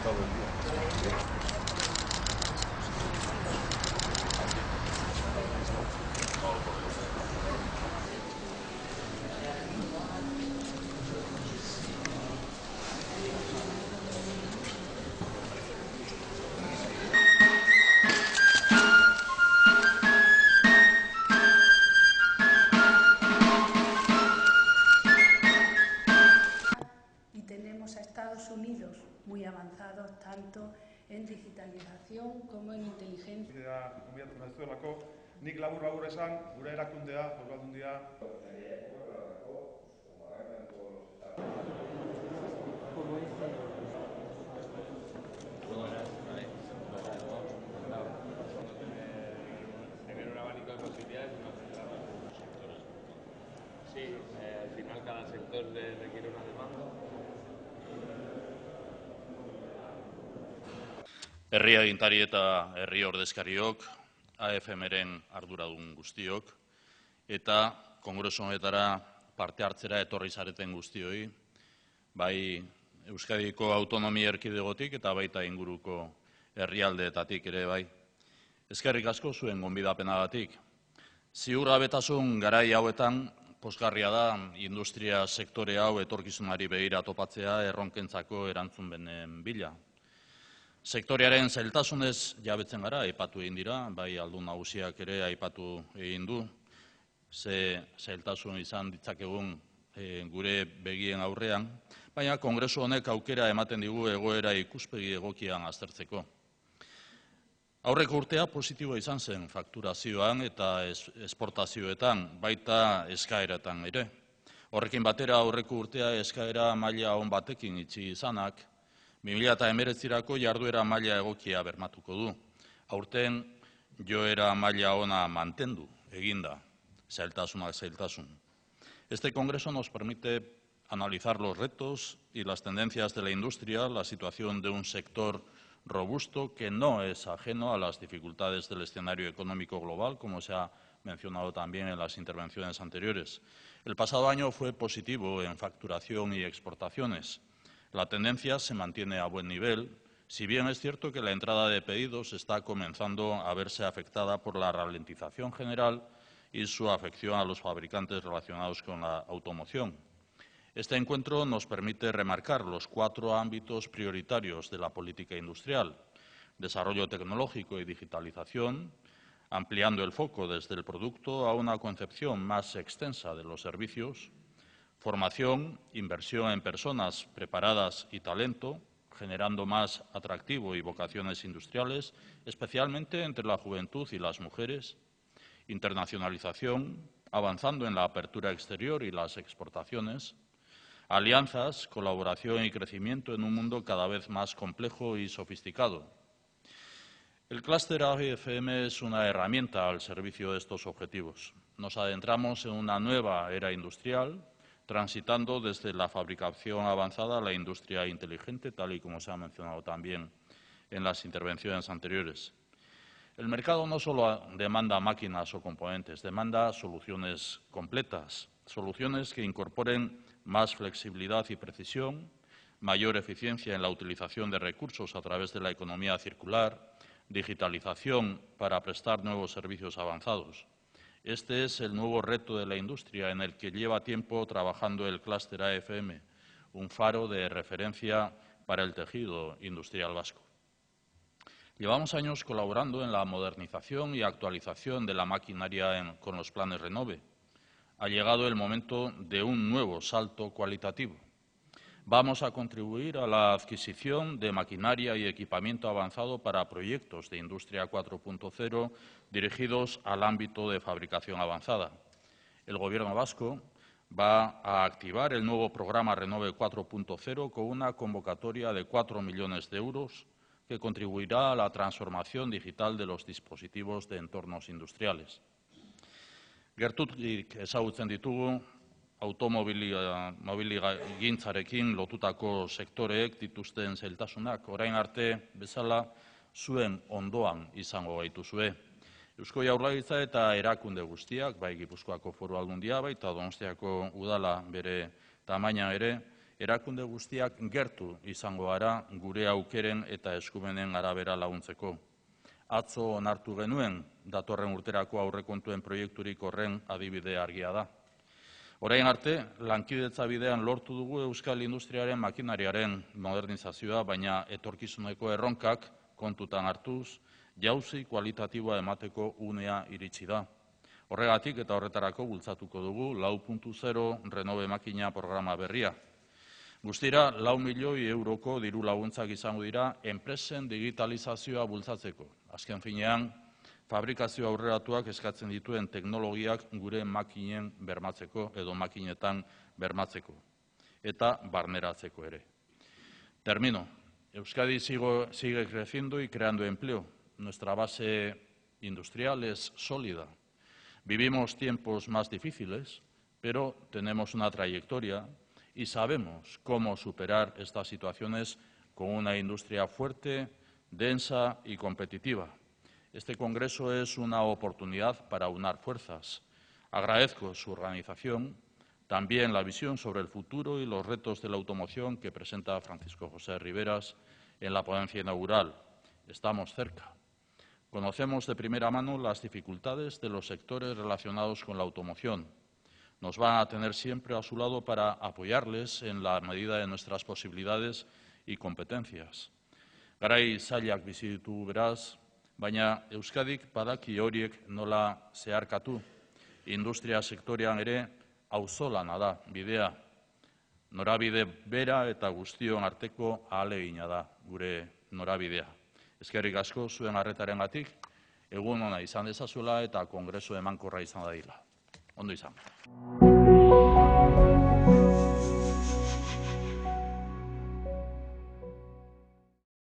todo el día. Y tenemos a Estados Unidos muy avanzados tanto en digitalización como en inteligencia. Nik labur esan, gure erakundea, Foru Aldundia. Tener un abanico de posibilidades y no centrarnos en unos sectores. Sí, al final cada sector requiere una demanda. Herri agintari eta herri ordezkariok, AFM-ren arduradun guztiok, eta kongresu honetara parte hartzera etorri zareten guztioi, bai Euskadiko autonomia erkidegotik eta baita inguruko herrialdeetatik ere bai. Eskerrik asko zuen gonbidapenagatik. Ziurgabetasun garai hauetan pozgarria da industria sektore hau etorkizunari begira topatzea erronkentzako erantzun benen bila. Sektorearen zailtasunez jabetzen gara, aipatu egin dira, bai aldun nagusiak ere aipatu egin du, ze zailtasun izan ditzakegun gure begien aurrean, baina kongresu honek aukera ematen digu egoera ikuspegi egokian aztertzeko. Aurreko urtea positiboa izan zen fakturazioan eta esportazioetan, baita eskaeretan ere. Horrekin batera aurreko urtea eskaera maila on batekin itxi izanak, 2019rako jarduera maila egokia bermatuko du. Aurten joera maila ona mantendu eginda, zailtasunak zailtasun. Este congreso nos permite analizar los retos y las tendencias de la industria, la situación de un sector robusto que no es ajeno a las dificultades del escenario económico global, como se ha mencionado también en las intervenciones anteriores. El pasado año fue positivo en facturación y exportaciones. La tendencia se mantiene a buen nivel, si bien es cierto que la entrada de pedidos está comenzando a verse afectada por la ralentización general y su afección a los fabricantes relacionados con la automoción. Este encuentro nos permite remarcar los 4 ámbitos prioritarios de la política industrial: desarrollo tecnológico y digitalización, ampliando el foco desde el producto a una concepción más extensa de los servicios, formación, inversión en personas preparadas y talento, generando más atractivo y vocaciones industriales, especialmente entre la juventud y las mujeres, internacionalización, avanzando en la apertura exterior y las exportaciones, alianzas, colaboración y crecimiento en un mundo cada vez más complejo y sofisticado. El clúster AFM es una herramienta al servicio de estos objetivos. Nos adentramos en una nueva era industrial, transitando desde la fabricación avanzada a la industria inteligente, tal y como se ha mencionado también en las intervenciones anteriores. El mercado no solo demanda máquinas o componentes, demanda soluciones completas, soluciones que incorporen más flexibilidad y precisión, mayor eficiencia en la utilización de recursos a través de la economía circular, digitalización para prestar nuevos servicios avanzados. Este es el nuevo reto de la industria en el que lleva tiempo trabajando el clúster AFM, un faro de referencia para el tejido industrial vasco. Llevamos años colaborando en la modernización y actualización de la maquinaria con los planes Renove. Ha llegado el momento de un nuevo salto cualitativo. Vamos a contribuir a la adquisición de maquinaria y equipamiento avanzado para proyectos de Industria 4.0 dirigidos al ámbito de fabricación avanzada. El Gobierno vasco va a activar el nuevo programa Renove 4.0 con una convocatoria de 4 millones de euros que contribuirá a la transformación digital de los dispositivos de entornos industriales. Gertutik ezagutzen ditugu, automobiligintzarekin lotutako sektoreek dituzten zailtasunak, orain arte bezala zuen ondoan izango gaituzue. Eusko Jaurlaritza eta erakunde guztiak, bai Gipuzkoako Foru Aldundia, baita Donostiako udala bere tamaina ere, erakunde guztiak gertu izango gara gure aukeren eta eskumenen arabera laguntzeko. Atzo onartu genuen datorren urterako aurrekontuen proiekturik horren adibide argia da. Orain arte, lankidetza bidean lortu dugu euskal industriaren makinariaren modernizazioa, baina etorkizuneko erronkak kontutan hartuz, jauzi kualitatiboa emateko unea iritsi da. Horregatik eta horretarako bultzatuko dugu 4.0 Renove makina programa berria. Guztira, 4 milioi euroko diru laguntzak izango dira enpresen digitalizazioa bultzatzeko. Azken finean, fabrikazio aurreratuak eskatzen dituen teknologiak gure makinen bermatzeko edo makinetan bermatzeko eta barneratzeko ere. Termino. Euskadi sigue creciendo y creando empleo. Nuestra base industrial es sólida. Vivimos tiempos más difíciles, pero tenemos una trayectoria y sabemos cómo superar estas situaciones con una industria fuerte, densa y competitiva. Este Congreso es una oportunidad para aunar fuerzas. Agradezco su organización, también la visión sobre el futuro y los retos de la automoción que presenta Francisco José Riveras en la ponencia inaugural. Estamos cerca. Conocemos de primera mano las dificultades de los sectores relacionados con la automoción. Nos van a tener siempre a su lado para apoyarles en la medida de nuestras posibilidades y competencias. Garai zailak bizi ditugu beraz, baina Euskadik badaki horiek nola zeharkatu. Industria sektorean ere auzolana da bidea. Norabide bera eta guztion arteko ahalegina da gure norabidea. Eskerrik asko zuen arretarengatik, egun ona izan dezazuela eta kongresu emankorra izan dadila. Ondo izan.